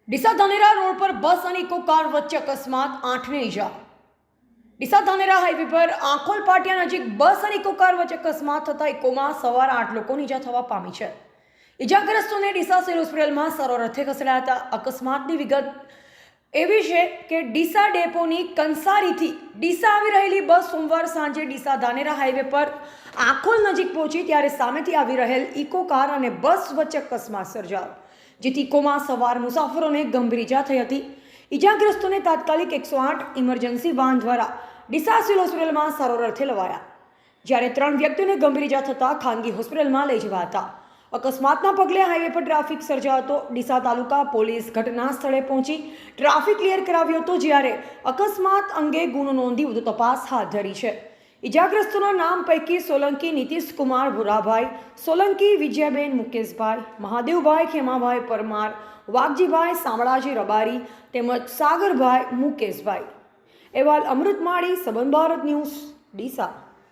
Deesa Dhanera road પર બસ અને eco car વચ્ચે અકસ્માત, 8ને ઈજા। ડીસા ધાનેરા હાઈવે પર આંખોલ પાટિયા નજીક બસ અને ઇકો કાર વચ્ચે અકસ્માત થતા ઇકોમાં સવાર 8 લોકોની ઈજા થવા પામી છે। ઈજાગ્રસ્તોને ડીસા સિવિલ હોસ્પિટલમાં સારવાર અર્થે ખસેડાયા હતા। અકસ્માતની વિગત એવી છે કે ડીસા ડેપોની કંસારીથી ડીસા આવી રહેલી બસ સોમવાર સાંજે ડીસા ધાનેરા હાઈવે પર આંખોલ નજીક પહોંચી ત્યારે સામેથી આવી રહેલ ઇકો કાર અને બસ વચ્ચે અકસ્માત સર્જાયો, જેથી ઇકોમાં સવાર મુસાફરોને ગંભીર ઈજા થઈ હતી। ઈજાગ્રસ્તોને તાત્કાલિક 108 ઇમરજન્સી વાહન દ્વારા ડીસા સિવિલ હોસ્પિટલમાં સારવાર અર્થે લવાયા, જ્યારે 3 વ્યક્તિઓને ગંભીર ઈજા થતાં ખાનગી હોસ્પિટલમાં લઈ જવાયા હતા। અકસ્માતના પગલે હાઈવે પર ટ્રાફિક સર્જાયો હતો। ડીસા તાલુકા પોલીસ ઘટના સ્થળે પહોંચી ટ્રાફિક ક્લિયર કરાવ્યો હતો, જ્યારે અકસ્માત અંગે ગુનો નોંધી વધુ તપાસ હાથ ધરી છે। ઈજાગ્રસ્તોના નામ પૈકી સોલંકી નીતિશ કુમાર ભુરાભાઈ, સોલંકી વિજયાબેન મુકેશભાઈ, મહાદેવભાઈ ખેમાભાઈ પરમાર, વાઘજીભાઈ શામળાજી રબારી તેમજ સાગરભાઈ મુકેશભાઈ। અહેવાલ અમૃત માળી, સંબંધ ભારત ન્યૂઝ, ડીસા।